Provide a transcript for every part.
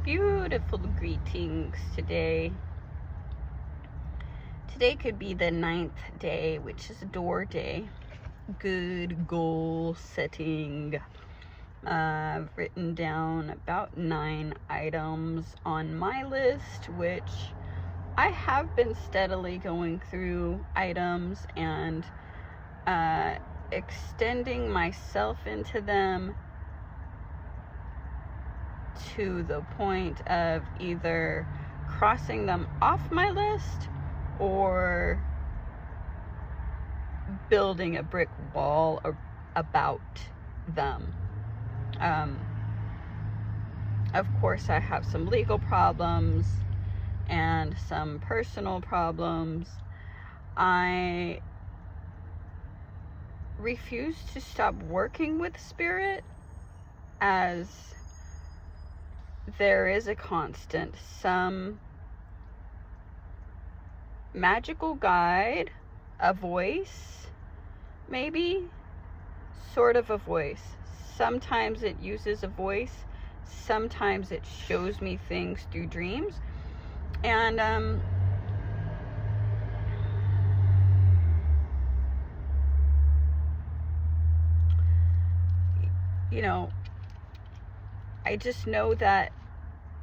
Beautiful greetings today. Today could be the 9th day, which is door day. Good goal setting. I've written down about 9 items on my list, which I have been steadily going through items and extending myself into them to the point of either crossing them off my list or building a brick wall about them. Of course, I have some legal problems and some personal problems. I refuse to stop working with spirit, as there is a constant, some magical guide, a voice, maybe, sort of a voice. Sometimes it uses a voice, sometimes it shows me things through dreams, and I just know that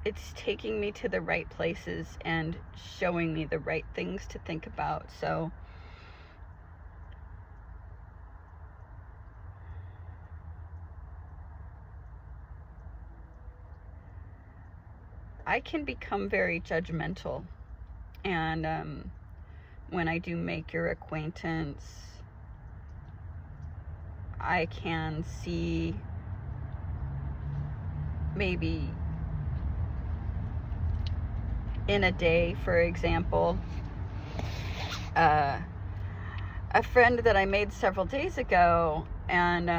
it's taking me to the right places and showing me the right things to think about. So I can become very judgmental, and when I do make your acquaintance, I can see maybe in a day, for example, a friend that I made several days ago, and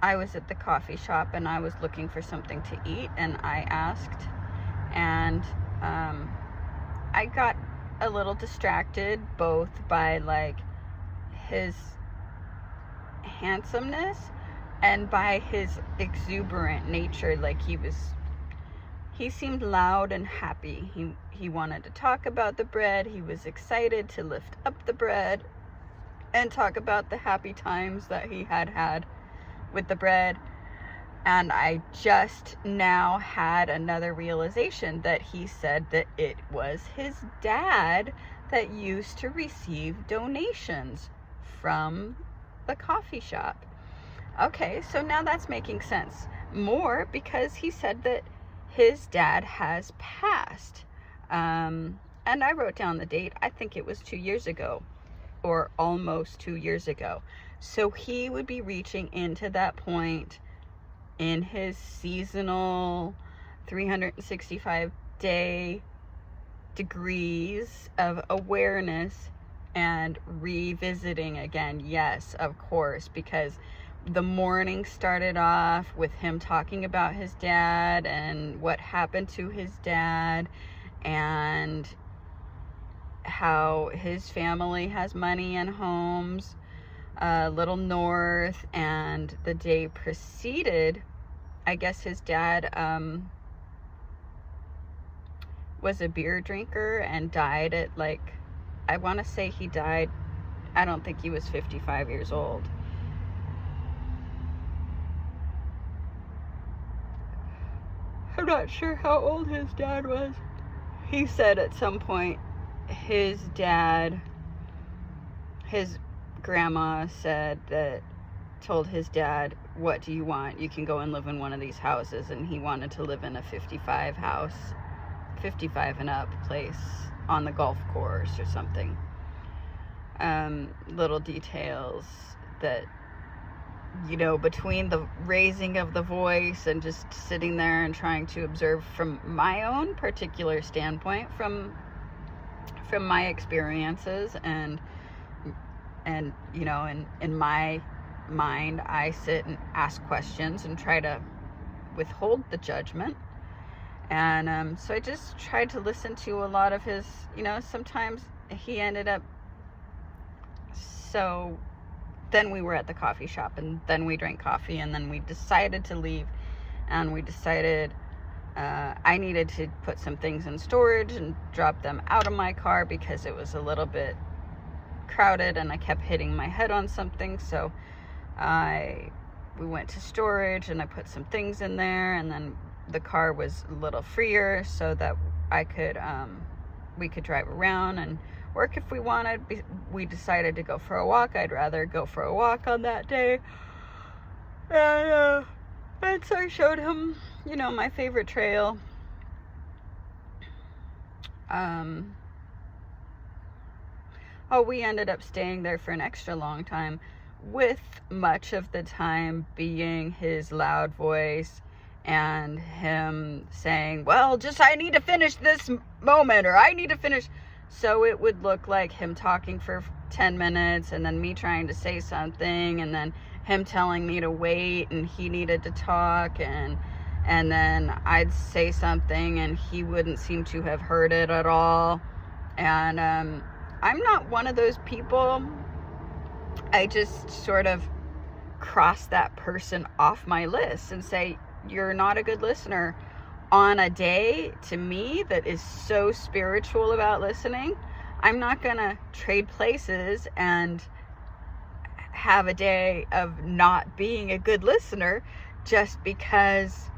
I was at the coffee shop and I was looking for something to eat, and I asked, and I got a little distracted, both by like his handsomeness and by his exuberant nature. Like he seemed loud and happy. He wanted to talk about the bread. He was excited to lift up the bread and talk about the happy times that he had with the bread. And I just now had another realization that he said that it was his dad that used to receive donations from the coffee shop. Okay, so now that's making sense more, because he said that his dad has passed. And I wrote down the date. I think it was 2 years ago, or almost 2 years ago. So he would be reaching into that point in his seasonal 365 day degrees of awareness and revisiting again. Yes, of course, because the morning started off with him talking about his dad and what happened to his dad and how his family has money and homes a little north. And the day preceded, I guess his dad was a beer drinker and died at, like, I want to say he died, I don't think he was 55 years old. I'm not sure how old his dad was. He said at some point his grandma said that, told his dad, what do you want? You can go and live in one of these houses. And he wanted to live in a 55 and up place on the golf course or something. Little details that, between the raising of the voice and just sitting there and trying to observe from my own particular standpoint, from my experiences, and in my mind, I sit and ask questions and try to withhold the judgment. And so I just tried to listen to a lot of his, sometimes he ended up so then we were at the coffee shop, and then we drank coffee, and then we decided to leave, and we decided I needed to put some things in storage and drop them out of my car because it was a little bit crowded and I kept hitting my head on something. So we went to storage and I put some things in there, and then the car was a little freer so that we could drive around and work if we wanted. We decided to go for a walk. I'd rather go for a walk on that day. And so I showed him, my favorite trail. We ended up staying there for an extra long time, with much of the time being his loud voice and him saying, well, I need to finish this moment, or I need to finish. So it would look like him talking for 10 minutes and then me trying to say something, and then him telling me to wait and he needed to talk, and then I'd say something and he wouldn't seem to have heard it at all. And I'm not one of those people. I just sort of cross that person off my list and say, you're not a good listener. On a day, to me, that is so spiritual about listening, I'm not gonna trade places and have a day of not being a good listener just because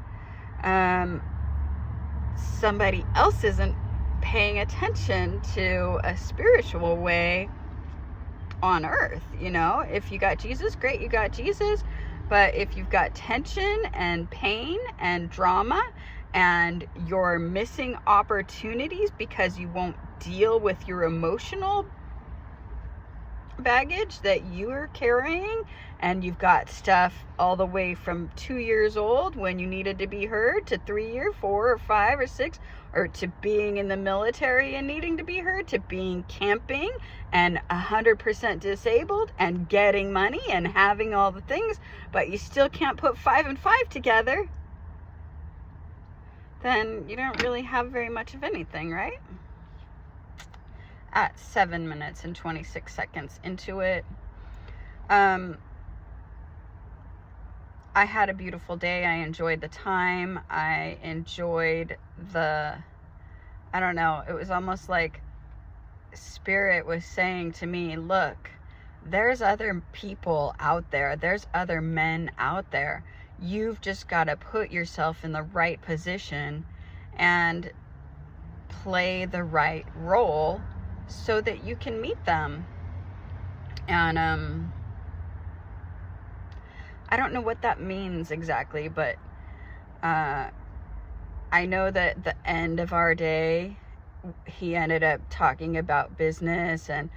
somebody else isn't paying attention to a spiritual way on earth. If you got Jesus, great, you got Jesus. But if you've got tension and pain and drama, and you're missing opportunities because you won't deal with your emotional baggage that you're carrying, and you've got stuff all the way from 2 years old when you needed to be heard, to 3 or 4 or 5 or 6, or to being in the military and needing to be heard, to being camping and 100% disabled and getting money and having all the things, but you still can't put 5 and 5 together, then you don't really have very much of anything, right? At 7 minutes and 26 seconds into it, I had a beautiful day. I enjoyed the time. I enjoyed it was almost like Spirit was saying to me, look, there's other people out there. There's other men out there. You've just got to put yourself in the right position and play the right role so that you can meet them. And I don't know what that means exactly, but I know that at the end of our day, he ended up talking about business and,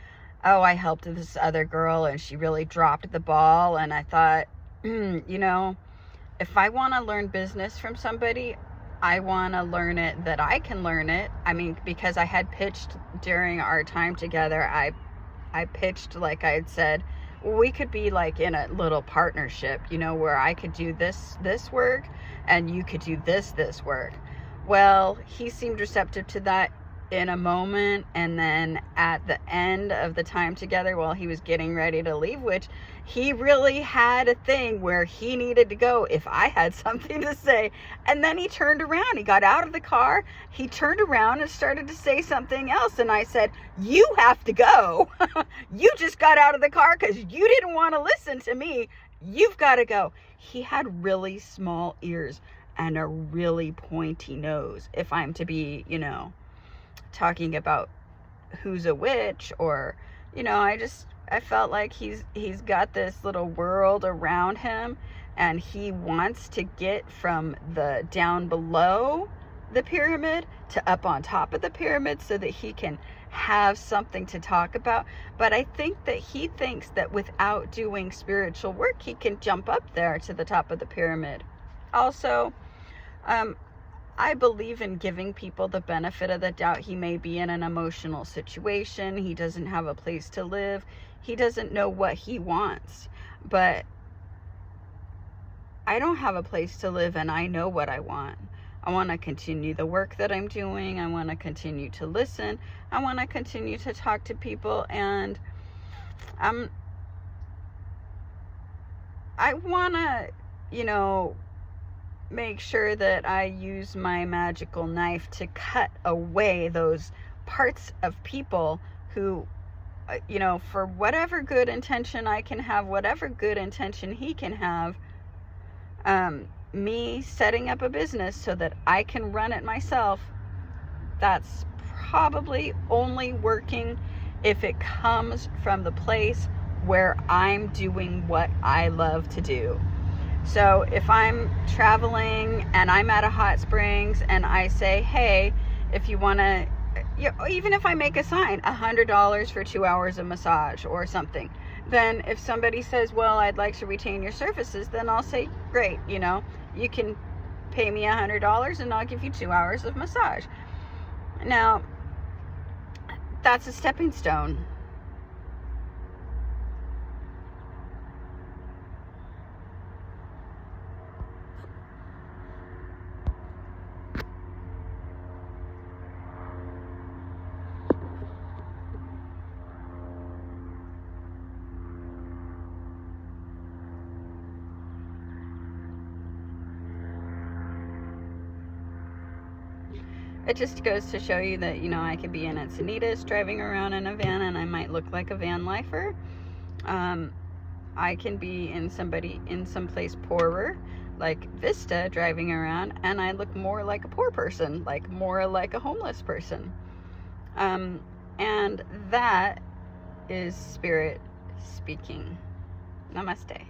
I helped this other girl and she really dropped the ball. And I thought, if I want to learn business from somebody, I want to learn it that I can learn it. I mean, because I had pitched during our time together, I pitched, like I had said, we could be like in a little partnership, where I could do this work and you could do this work. Well, he seemed receptive to that in a moment, and then at the end of the time together, while he was getting ready to leave, which he really had a thing where he needed to go if I had something to say, and then he turned around, he got out of the car, he turned around and started to say something else, and I said, you have to go. You just got out of the car because you didn't want to listen to me. You've got to go. He had really small ears and a really pointy nose, if I'm to be, talking about who's a witch, or, I felt like he's got this little world around him, and he wants to get from the down below the pyramid to up on top of the pyramid so that he can have something to talk about. But I think that he thinks that without doing spiritual work, he can jump up there to the top of the pyramid. Also, I believe in giving people the benefit of the doubt. He may be in an emotional situation. He doesn't have a place to live. He doesn't know what he wants. But I don't have a place to live, and I know what I want. I want to continue the work that I'm doing. I want to continue to listen. I want to continue to talk to people. And I want to, you know, make sure that I use my magical knife to cut away those parts of people who, you know, for whatever good intention I can have, whatever good intention he can have, me setting up a business so that I can run it myself, that's probably only working if it comes from the place where I'm doing what I love to do. So if I'm traveling and I'm at a hot springs and I say, hey, if you want to, you know, even if I make a sign, $100 for 2 hours of massage or something, then if somebody says, well, I'd like to retain your services, then I'll say, great, you know, you can pay me $100 and I'll give you 2 hours of massage. Now, that's a stepping stone. It just goes to show you that, you know, I could be in Encinitas driving around in a van and I might look like a van lifer. I can be in someplace poorer, like Vista, driving around, and I look more like a poor person, like more like a homeless person. And that is spirit speaking. Namaste.